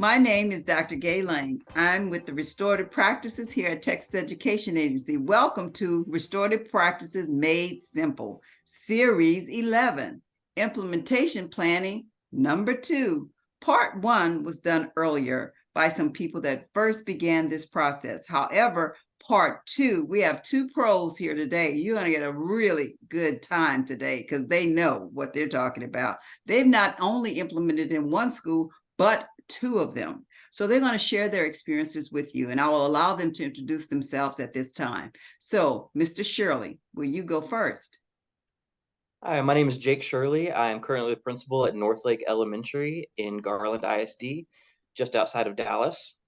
My name is Dr. Gaye Lang. I'm with the Restorative Practices here at Texas Education Agency. Welcome to Restorative Practices Made Simple, Series 11, Implementation Planning, number 2. Part 1 was done earlier by some people that first began this process. However, Part 2, we have 2 pros here today. You're going to get a really good time today because they know what they're talking about. They've not only implemented in one school, but 2 of them. So they're going to share their experiences with you, and I will allow them to introduce themselves at this time. So, Mr. Shirley, will you go first? Hi, my name is Jake Shirley. I am currently the principal at Northlake Elementary in Garland ISD, just outside of Dallas.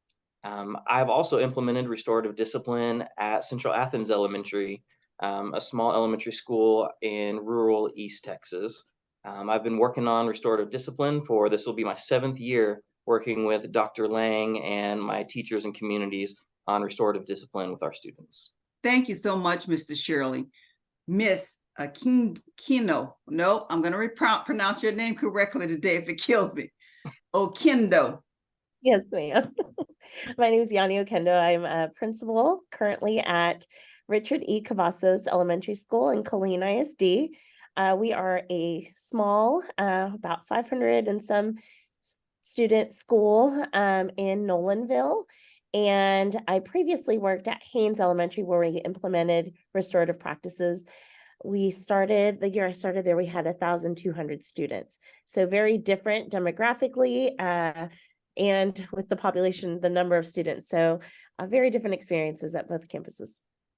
I've also implemented restorative discipline at Central Athens Elementary, a small elementary school in rural East Texas. I've been working on restorative discipline for this will be my 7th year working with Dr. Lang and my teachers and communities on restorative discipline with our students. Thank you so much, Mr. Shirley. Miss Kino. No, I'm going to pronounce your name correctly today if it kills me. Oquendo. Yes, ma'am. My name is Oquendo. I'm a principal currently at Richard E. Cavazos Elementary School in Killeen ISD. We are a small, about 500 and some student school in Nolanville. And I previously worked at Haynes Elementary where we implemented restorative practices. We started, the year I started there, we had 1,200 students. So very different demographically and with the population, the number of students. So very different experiences at both campuses.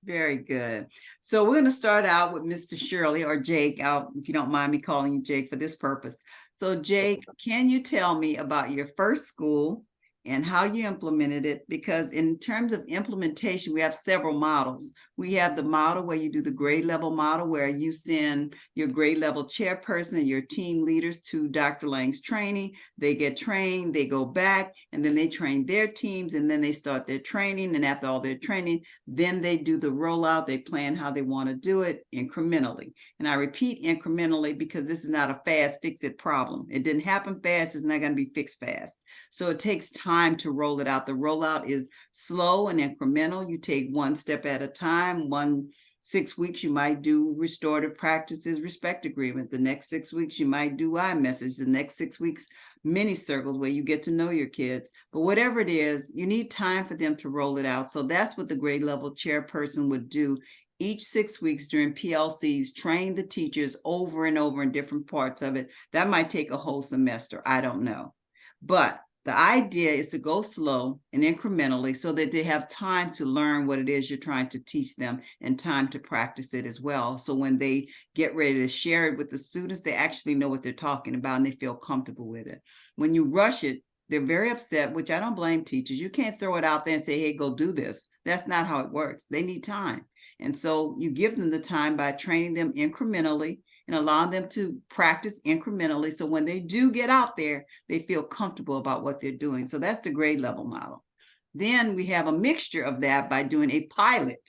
Very good. So we're going to start out with Mr. Shirley or Jake, if you don't mind me calling you Jake for this purpose. So Jake, can you tell me about your first school and how you implemented it? Because in terms of implementation, we have several models. We have the model where you do the grade level model, where you send your grade level chairperson and your team leaders to Dr. Lang's training. They get trained, they go back, and then they train their teams, and then they start their training. And after all their training, then they do the rollout. They plan how they want to do it incrementally. And I repeat incrementally because this is not a fast fix-it problem. It didn't happen fast. It's not going to be fixed fast. So it takes time to roll it out. The rollout is slow and incremental. You take one step at a time. 6 weeks, you might do restorative practices, respect agreement. The next 6 weeks, you might do iMessage. The next 6 weeks, mini circles where you get to know your kids. But whatever it is, you need time for them to roll it out. So that's what the grade level chairperson would do each 6 weeks during PLCs, train the teachers over and over in different parts of it. That might take a whole semester. I don't know. But the idea is to go slow and incrementally so that they have time to learn what it is you're trying to teach them and time to practice it as well. So when they get ready to share it with the students, they actually know what they're talking about and they feel comfortable with it. When you rush it, they're very upset, which I don't blame teachers. You can't throw it out there and say, hey, go do this. That's not how it works. They need time. And so you give them the time by training them incrementally and allow them to practice incrementally. So when they do get out there, they feel comfortable about what they're doing. So that's the grade level model. Then we have a mixture of that by doing a pilot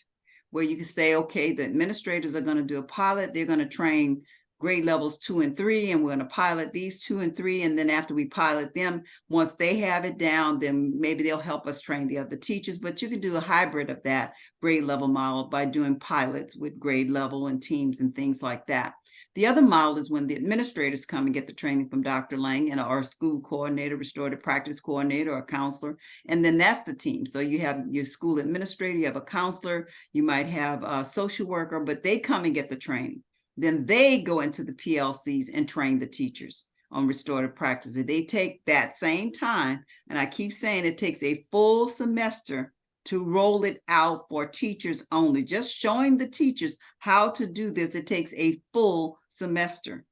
where you can say, okay, the administrators are going to do a pilot. They're going to train grade levels 2 and 3, and we're going to pilot these 2 and 3. And then after we pilot them, once they have it down, then maybe they'll help us train the other teachers. But you can do a hybrid of that grade level model by doing pilots with grade level and teams and things like that. The other model is when the administrators come and get the training from Dr. Lang and our school coordinator, restorative practice coordinator, or counselor, and then that's the team. So you have your school administrator, you have a counselor, you might have a social worker, but they come and get the training. Then they go into the PLCs and train the teachers on restorative practices. They take that same time, and I keep saying it takes a full semester to roll it out for teachers only. Just showing the teachers how to do this, it takes a full semester.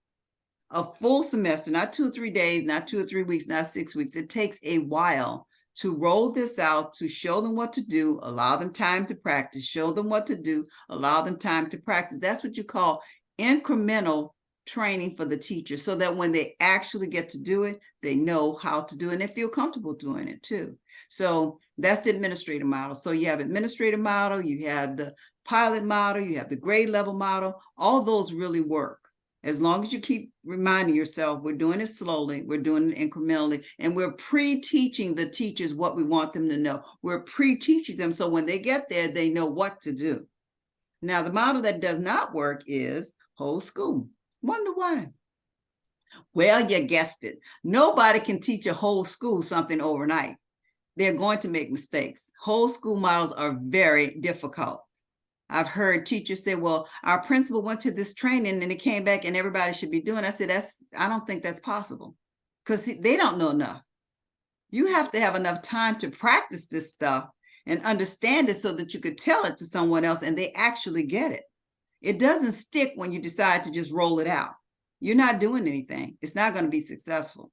A full semester, not 2 or 3 days, not 2 or 3 weeks, not 6 weeks. It takes a while to roll this out, to show them what to do, allow them time to practice, show them what to do, allow them time to practice. That's what you call incremental training for the teachers, so that when they actually get to do it, they know how to do it and they feel comfortable doing it too. So that's the administrative model. So you have administrative model, you have the pilot model, you have the grade level model. All those really work. As long as you keep reminding yourself, we're doing it slowly, we're doing it incrementally, and we're pre-teaching the teachers what we want them to know. We're pre-teaching them so when they get there, they know what to do. Now, the model that does not work is whole school. Wonder why? Well, you guessed it. Nobody can teach a whole school something overnight. They're going to make mistakes. Whole school models are very difficult. I've heard teachers say, well, our principal went to this training and it came back and everybody should be doing it. I said, I don't think that's possible because they don't know enough. You have to have enough time to practice this stuff and understand it so that you could tell it to someone else and they actually get it. It doesn't stick when you decide to just roll it out. You're not doing anything. It's not going to be successful.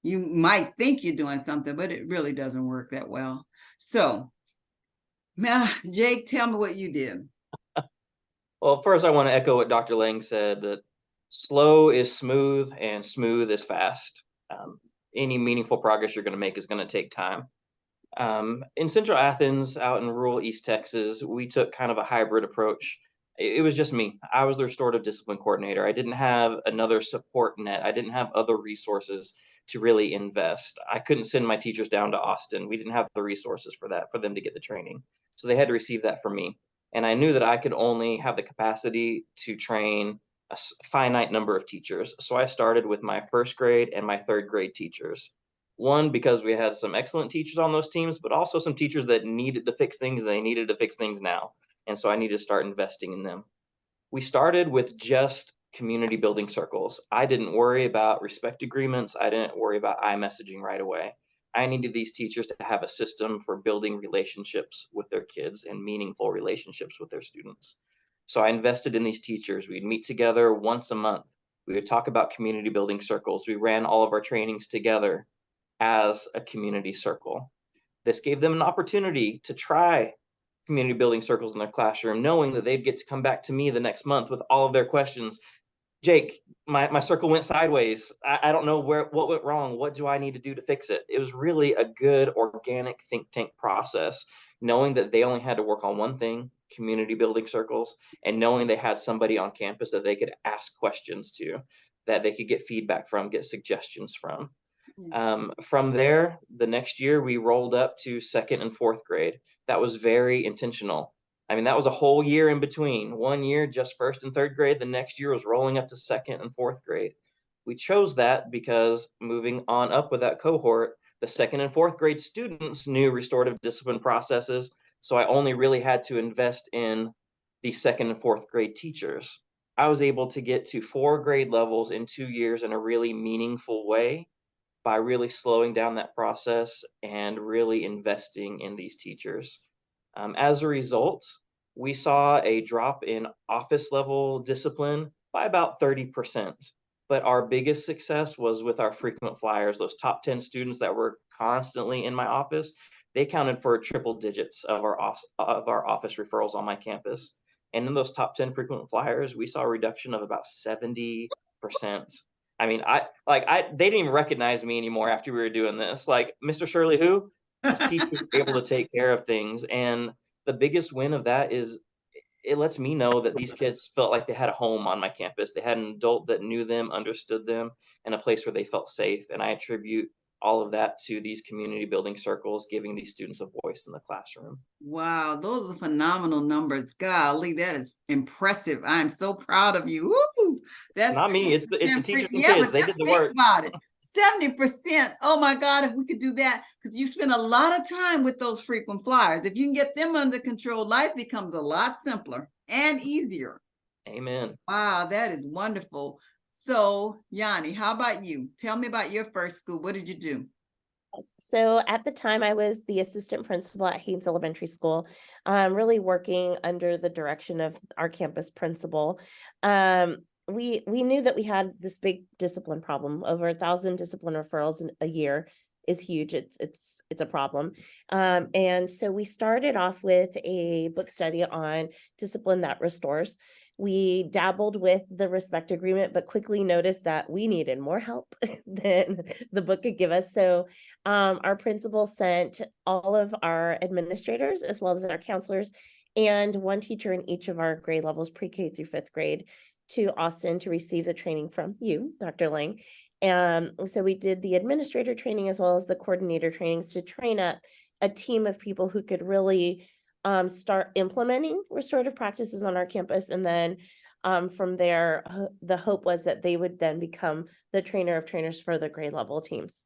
You might think you're doing something, but it really doesn't work that well. So, now, Jake, tell me what you did. Well, first I want to echo what Dr. Lang said, that slow is smooth and smooth is fast. Any meaningful progress you're going to make is going to take time. In Central Athens, out in rural East Texas, we took kind of a hybrid approach. It was just me. I was the restorative discipline coordinator. I didn't have another support net. I didn't have other resources to really invest. I couldn't send my teachers down to Austin. We didn't have the resources for that, for them to get the training. So they had to receive that from me. And I knew that I could only have the capacity to train a finite number of teachers. So I started with my first grade and my third grade teachers. One, because we had some excellent teachers on those teams, but also some teachers that needed to fix things. They needed to fix things now. And so I needed to start investing in them. We started with just community building circles. I didn't worry about respect agreements. I didn't worry about iMessaging right away. I needed these teachers to have a system for building relationships with their kids and meaningful relationships with their students. So I invested in these teachers. We'd meet together once a month. We would talk about community building circles. We ran all of our trainings together as a community circle. This gave them an opportunity to try community building circles in their classroom, knowing that they'd get to come back to me the next month with all of their questions. Jake, my circle went sideways. I don't know what went wrong. What do I need to do to fix it? It was really a good organic think tank process, knowing that they only had to work on one thing, community building circles, and knowing they had somebody on campus that they could ask questions to, that they could get feedback from, get suggestions from. From there, the next year, we rolled up to second and fourth grade. That was very intentional. I mean, that was a whole year in between. 1 year, just first and third grade. The next year was rolling up to second and fourth grade. We chose that because moving on up with that cohort, the second and fourth grade students knew restorative discipline processes. So I only really had to invest in the second and fourth grade teachers. I was able to get to 4 grade levels in 2 years in a really meaningful way by really slowing down that process and really investing in these teachers. As a result, we saw a drop in office level discipline by about 30%. But our biggest success was with our frequent flyers, those top 10 students that were constantly in my office. They counted for triple digits of our office referrals on my campus. And in those top 10 frequent flyers, we saw a reduction of about 70%. I mean, they didn't even recognize me anymore after we were doing this. Like, Mr. Shirley, who? His teachers were able to take care of things. And the biggest win of that is it lets me know that these kids felt like they had a home on my campus. They had an adult that knew them, understood them, and a place where they felt safe. And I attribute all of that to these community building circles, giving these students a voice in the classroom. Wow, those are phenomenal numbers. Golly, that is impressive. I'm so proud of you. Woo! That's not me, it's the teachers and yeah, kids. They did the work. About it. 70%. Oh my God, if we could do that, because you spend a lot of time with those frequent flyers. If you can get them under control, life becomes a lot simpler and easier. Amen. Wow, that is wonderful. So, Yanni, how about you? Tell me about your first school. What did you do? So at the time, I was the assistant principal at Haynes Elementary School, really working under the direction of our campus principal. We knew that we had this big discipline problem. Over 1,000 discipline referrals in a year is huge. It's a problem. And so we started off with a book study on discipline that restores. We dabbled with the respect agreement, but quickly noticed that we needed more help than the book could give us. So our principal sent all of our administrators, as well as our counselors, and one teacher in each of our grade levels, pre-K through 5th grade, to Austin to receive the training from you, Dr. Lang. So we did the administrator training as well as the coordinator trainings to train up a team of people who could really start implementing restorative practices on our campus. And then from there, the hope was that they would then become the trainer of trainers for the grade level teams.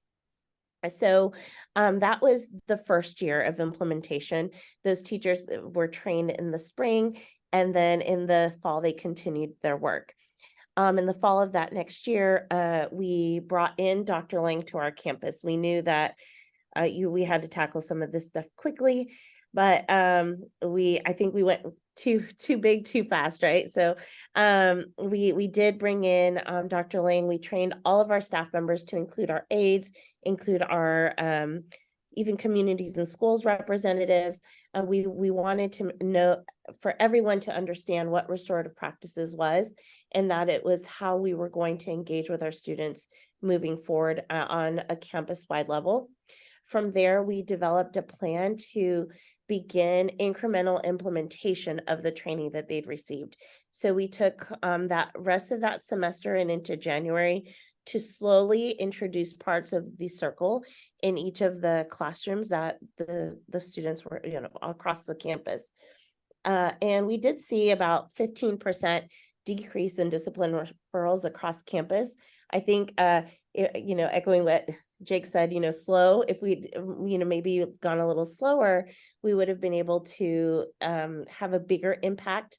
So that was the first year of implementation. Those teachers were trained in the spring, and then in the fall, they continued their work. In the fall of that next year, we brought in Dr. Lang to our campus. We knew that we had to tackle some of this stuff quickly, but I think we went too big too fast, right? So we did bring in Dr. Lang. We trained all of our staff members to include our aides, include our even communities and schools representatives. We wanted to know, for everyone to understand what restorative practices was, and that it was how we were going to engage with our students moving forward on a campus-wide level. From there, we developed a plan to begin incremental implementation of the training that they'd received. So we took that rest of that semester and into January to slowly introduce parts of the circle in each of the classrooms that the students were, across the campus. And we did see about 15% decrease in discipline referrals across campus. I think, echoing what Jake said, slow, if we, maybe gone a little slower, we would have been able to have a bigger impact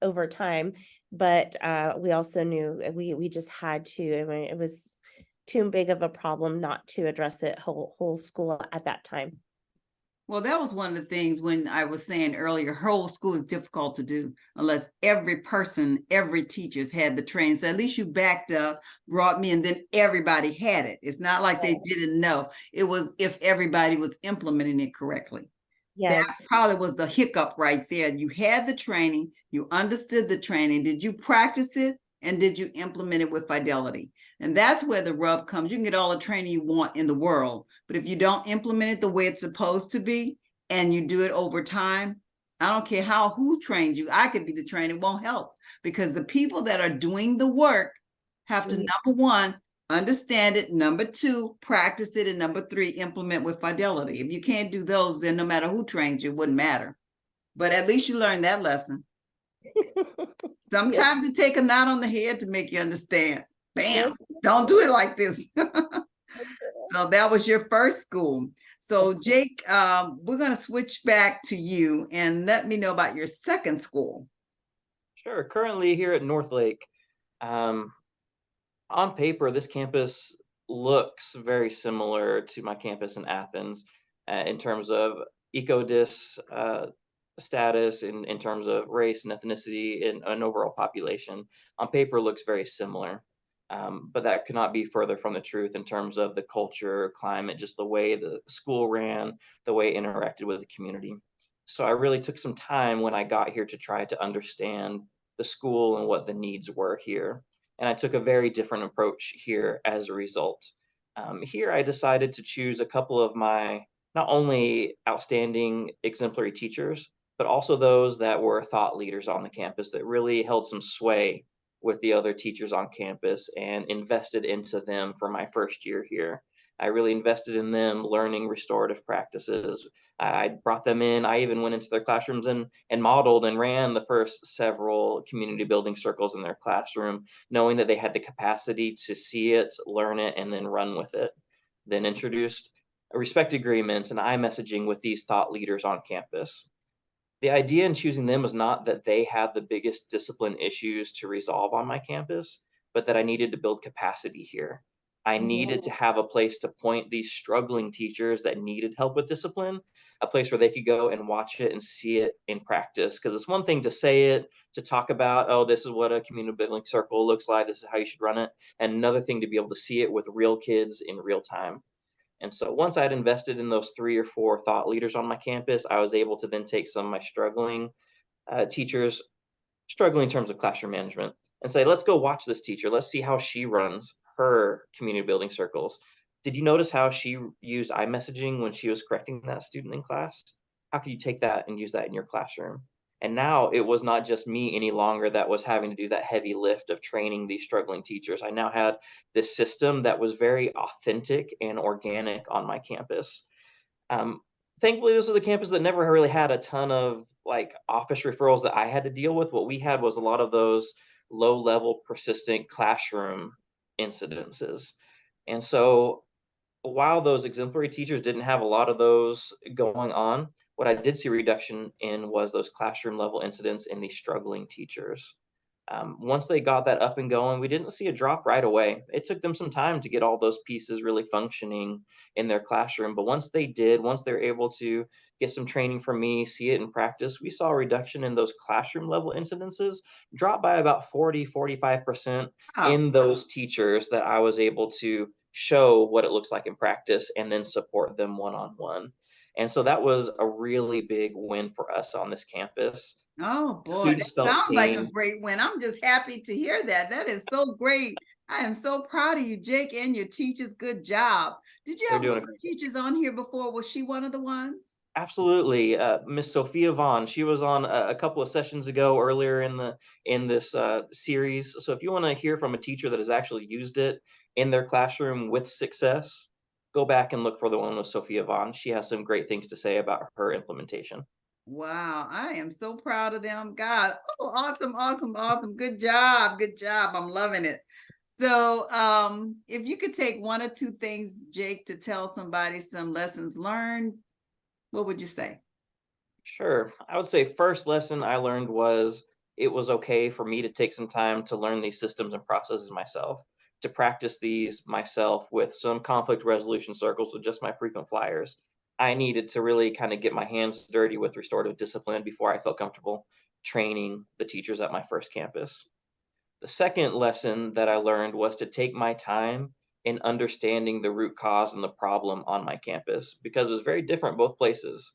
over time. But we also knew we just had to, I mean, it was too big of a problem not to address it whole school at that time. Well, that was one of the things when I was saying earlier, whole school is difficult to do unless every person, every teacher's had the training. So at least you backed up, brought me, and then everybody had it. It's not like they didn't know. It was if everybody was implementing it correctly. Yes. That probably was the hiccup right there. You had the training, you understood the training. Did you practice it? And did you implement it with fidelity? And that's where the rub comes. You can get all the training you want in the world, but if you don't implement it the way it's supposed to be, and you do it over time, I don't care who trained you. I could be the trainer, it won't help, because the people that are doing the work have to, number one, understand it, number two, practice it, and number three, implement with fidelity. If you can't do those, then no matter who trained you, it wouldn't matter. But at least you learned that lesson. Sometimes it take a knot on the head to make you understand. Bam, don't do it like this. So that was your first school. So Jake, we're going to switch back to you and let me know about your second school. Sure. Currently here at Northlake, on paper, this campus looks very similar to my campus in Athens in terms of eco-dis status, in terms of race and ethnicity and overall population. On paper, looks very similar. But that could not be further from the truth in terms of the culture, climate, just the way the school ran, the way it interacted with the community. So I really took some time when I got here to try to understand the school and what the needs were here. And I took a very different approach here as a result. Here I decided to choose a couple of my not only outstanding exemplary teachers, but also those that were thought leaders on the campus that really held some sway with the other teachers on campus and invested into them for my first year here. I really invested in them learning restorative practices. I brought them in. I even went into their classrooms and modeled and ran the first several community building circles in their classroom, knowing that they had the capacity to see it, learn it, and then run with it. Then introduced respect agreements and iMessaging with these thought leaders on campus. The idea in choosing them was not that they had the biggest discipline issues to resolve on my campus, but that I needed to build capacity here. I needed to have a place to point these struggling teachers that needed help with discipline, a place where they could go and watch it and see it in practice. Because it's one thing to say it, to talk about, oh, this is what a community building circle looks like, this is how you should run it, and another thing to be able to see it with real kids in real time. And so once I'd invested in those 3 or 4 thought leaders on my campus, I was able to then take some of my struggling teachers, struggling in terms of classroom management, and say, let's go watch this teacher. Let's see how she runs her community building circles. Did you notice how she used iMessaging when she was correcting that student in class? how can you take that and use that in your classroom? And now it was not just me any longer that was having to do that heavy lift of training these struggling teachers. I now had this system that was very authentic and organic on my campus. Um, Thankfully, this was a campus that never really had a ton of like office referrals that I had to deal with. What we had was a lot of those low-level persistent classroom incidences. And so while those exemplary teachers didn't have a lot of those going on, what I did see a reduction in was those classroom level incidents in the struggling teachers. Once they got that up and going, we didn't see a drop right away. It took them some time to get all those pieces really functioning in their classroom. But once they did, once they're able to get some training from me, see it in practice, we saw a reduction in those classroom level incidences drop by about 40–45% Wow. in those teachers that I was able to show what it looks like in practice and then support them one-on-one. And so that was a really big win for us on this campus. Oh boy, that Students felt sounds like a seen. great win. I'm just happy to hear that. That is so great. I am so proud of you, Jake, and your teachers. Good job. Did you They're have one doing a of great your teachers on here before? Was she one of the ones? Absolutely. Miss Sophia Vaughn, she was on a couple of sessions ago earlier in this series. So if you want to hear from a teacher that has actually used it in their classroom with success, go back and look for the one with Sophia Vaughn. She has some great things to say about her implementation. Wow, I am so proud of them. God, oh, awesome, awesome, awesome. Good job. Good job. I'm loving it. So, if you could take one or two things, Jake, to tell somebody some lessons learned, what would you say? Sure. I would say first lesson I learned was it was okay for me to take some time to learn these systems and processes myself, to practice these myself with some conflict resolution circles with just my frequent flyers. I needed to really kind of get my hands dirty with restorative discipline before I felt comfortable training the teachers at my first campus. The second lesson that I learned was to take my time in understanding the root cause and the problem on my campus because it was very different both places.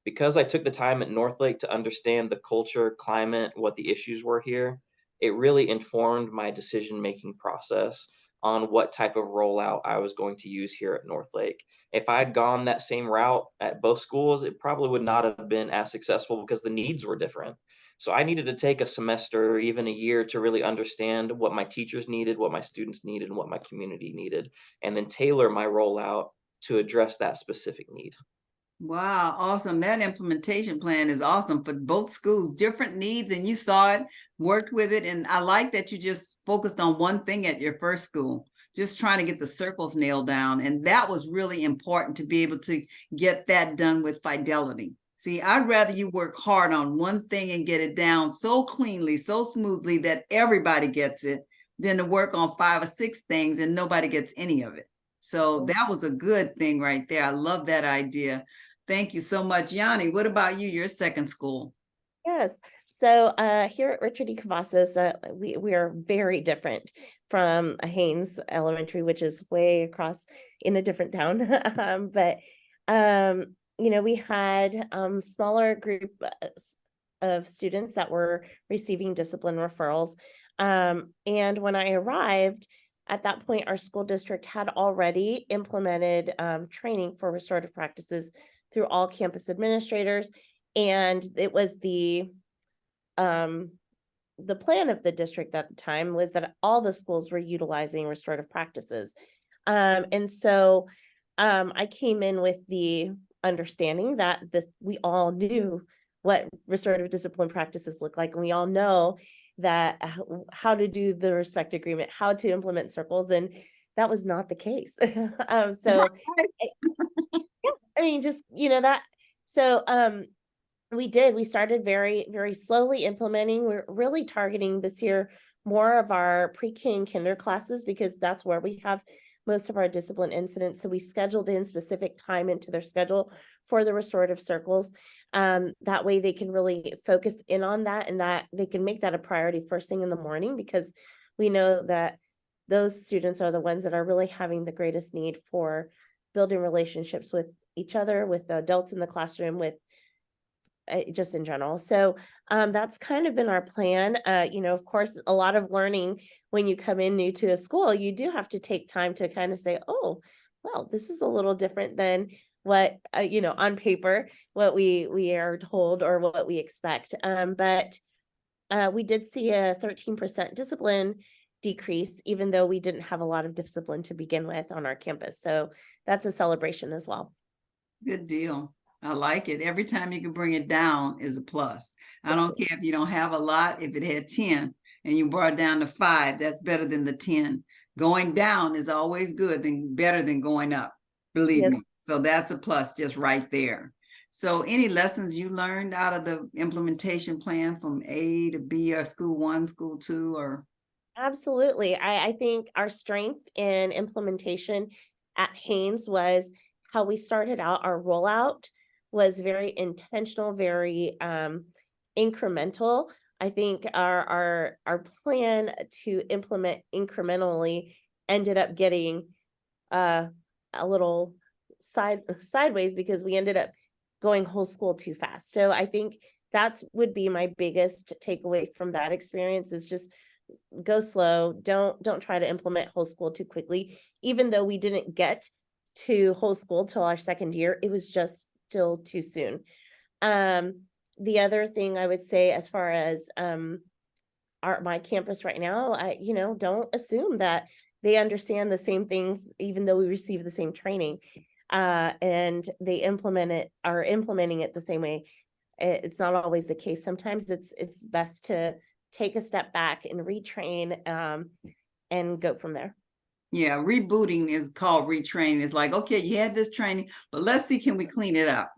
Because I took the time at Northlake to understand the culture, climate, what the issues were here, it really informed my decision-making process on what type of rollout I was going to use here at Northlake. If I had gone that same route at both schools, it probably would not have been as successful because the needs were different. So I needed to take a semester or even a year to really understand what my teachers needed, what my students needed, and what my community needed, and then tailor my rollout to address that specific need. Wow, awesome. That implementation plan is awesome for both schools, different needs, and you saw it, worked with it. And I like that you just focused on one thing at your first school, just trying to get the circles nailed down. And that was really important to be able to get that done with fidelity. See, I'd rather you work hard on one thing and get it down so cleanly, so smoothly that everybody gets it, than to work on 5 or 6 things and nobody gets any of it. So that was a good thing right there. I love that idea. Thank you so much. Yanni, what about you, your second school? Yes. So here at Richard E. Cavazos, we are very different from Haynes Elementary, which is way across in a different town. But we had smaller group of students that were receiving discipline referrals. And when I arrived, at that point, our school district had already implemented training for restorative practices through all campus administrators. And it was the plan of the district at the time was that all the schools were utilizing restorative practices. And so I came in with the understanding that we all knew what restorative discipline practices look like. And we all know that how to do the respect agreement, how to implement circles. And that was not the case. I mean, just, that. So we started very, very slowly implementing. We're really targeting this year more of our pre-K and kinder classes because that's where we have most of our discipline incidents. So we scheduled in specific time into their schedule for the restorative circles. That way they can really focus in on that and that they can make that a priority first thing in the morning because we know that those students are the ones that are really having the greatest need for building relationships with each other, with the adults in the classroom, with just in general. So that's kind of been our plan. Of course, a lot of learning when you come in new to a school, you do have to take time to kind of say, oh, well, this is a little different than what, on paper, what we are told or what we expect. But we did see a 13% discipline decrease, even though we didn't have a lot of discipline to begin with on our campus. So that's a celebration as well. Good deal. I like it. Every time you can bring it down is a plus. I don't care if you don't have a lot. If it had 10 and you brought it down to 5, that's better than the 10. Going down is always good, better than going up. Believe Yes. me. So that's a plus just right there. So any lessons you learned out of the implementation plan from A to B or school 1, school 2, or? Absolutely. I think our strength in implementation at Haynes was how we started out. Our rollout was very intentional, very incremental. I think our plan to implement incrementally ended up getting a little sideways because we ended up going whole school too fast. So I think that would be my biggest takeaway from that experience, is just go slow. Don't try to implement whole school too quickly. Even though we didn't get to whole school till our second year, it was just still too soon. The other thing I would say, as far as my campus right now, don't assume that they understand the same things, even though we receive the same training, and they are implementing it the same way. It's not always the case. Sometimes it's best to take a step back and retrain, and go from there. Yeah, rebooting is called retraining. It's like, okay, you had this training, but let's see, can we clean it up?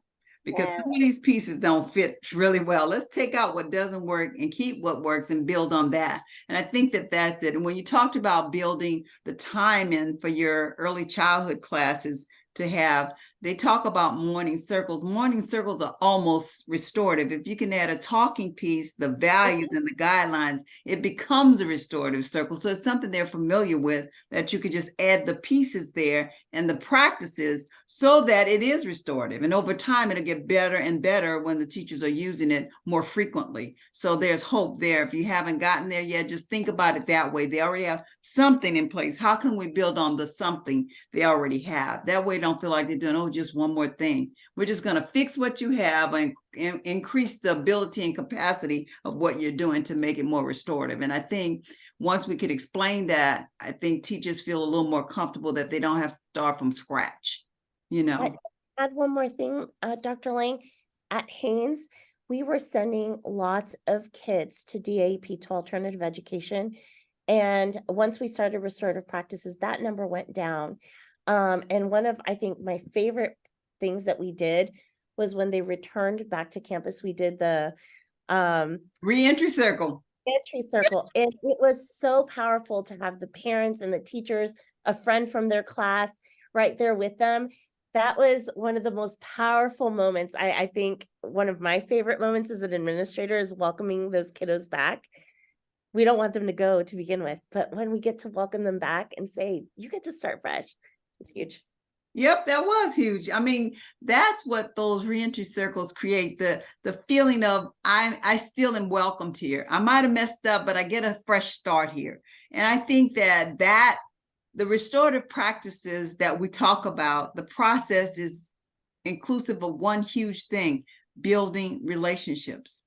Because some of these pieces don't fit really well. Let's take out what doesn't work and keep what works and build on that. And I think that that's it. And when you talked about building the time in for your early childhood classes to have, they talk about morning circles. Morning circles are almost restorative. If you can add a talking piece, the values and the guidelines, it becomes a restorative circle. So it's something they're familiar with, that you could just add the pieces there and the practices so that it is restorative. And over time, it'll get better and better when the teachers are using it more frequently. So there's hope there. If you haven't gotten there yet, just think about it that way. They already have something in place. How can we build on the something they already have? That way, don't feel like they're doing, oh, just one more thing. We're just going to fix what you have and increase the ability and capacity of what you're doing to make it more restorative. And I think once we could explain that, I think teachers feel a little more comfortable that they don't have to start from scratch, Add one more thing, Dr. Lang. At Haynes, we were sending lots of kids to DAP, to alternative education. And once we started restorative practices, that number went down. And one of, I think, my favorite things that we did was when they returned back to campus, we did the reentry circle. Reentry circle. It was so powerful to have the parents and the teachers, a friend from their class right there with them. That was one of the most powerful moments. I think one of my favorite moments as an administrator is welcoming those kiddos back. We don't want them to go to begin with, but when we get to welcome them back and say, you get to start fresh, it's huge. Yep, that was huge. I mean, that's what those reentry circles create, the feeling of I still am welcomed here. I might have messed up, but I get a fresh start here. And I think that the restorative practices that we talk about, the process is inclusive of one huge thing: building relationships.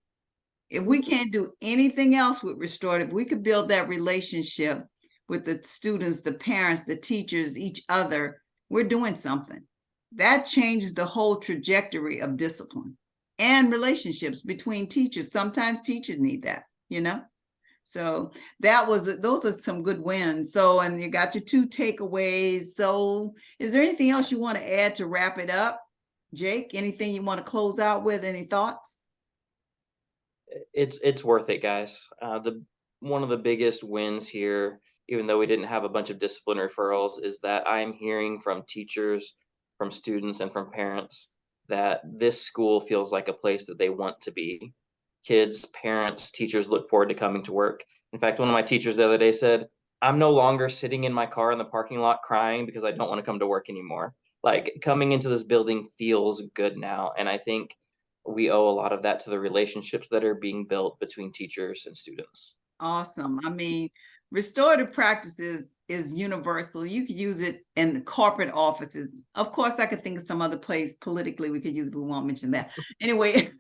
If we can't do anything else with restorative, we could build that relationship with the students, the parents, the teachers, each other. We're doing something. That changes the whole trajectory of discipline and relationships between teachers. Sometimes teachers need that, So those are some good wins. So, and you got your 2 takeaways. So is there anything else you want to add to wrap it up? Jake, anything you want to close out with? Any thoughts? It's worth it, guys. One of the biggest wins here, even though we didn't have a bunch of discipline referrals, is that I'm hearing from teachers, from students, and from parents that this school feels like a place that they want to be. Kids, parents, teachers look forward to coming to work. In fact, one of my teachers the other day said, I'm no longer sitting in my car in the parking lot crying because I don't want to come to work anymore. Like, coming into this building feels good now. And I think we owe a lot of that to the relationships that are being built between teachers and students. Awesome. I mean, restorative practices is universal. You could use it in corporate offices. Of course, I could think of some other place politically we could use it, but we won't mention that. Anyway,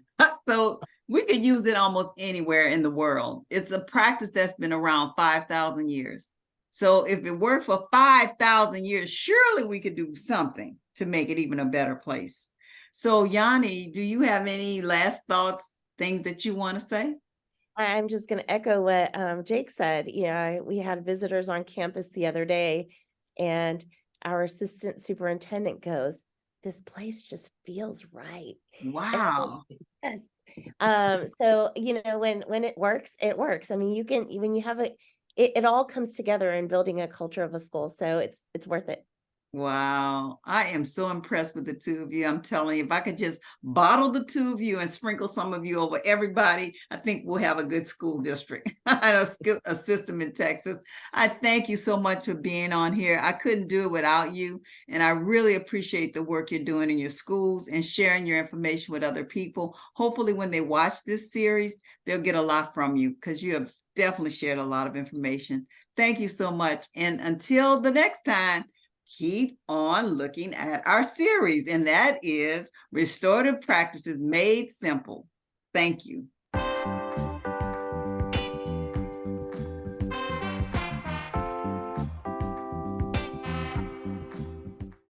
so we could use it almost anywhere in the world. It's a practice that's been around 5,000 years. So if it worked for 5,000 years, surely we could do something to make it even a better place. So Yanni, do you have any last thoughts, things that you want to say? I'm just going to echo what Jake said. We had visitors on campus the other day, and our assistant superintendent goes, "This place just feels right." Wow. Yes. So when it works, it works. I mean, you can, when you have it all comes together in building a culture of a school. So it's worth it. Wow. I am so impressed with the two of you. I'm telling you, if I could just bottle the two of you and sprinkle some of you over everybody, I think we'll have a good school district. I know a system in Texas. I thank you so much for being on here. I couldn't do it without you. And I really appreciate the work you're doing in your schools and sharing your information with other people. Hopefully, when they watch this series, they'll get a lot from you because you have definitely shared a lot of information. Thank you so much. And until the next time, keep on looking at our series, and that is Restorative Practices Made Simple. Thank you.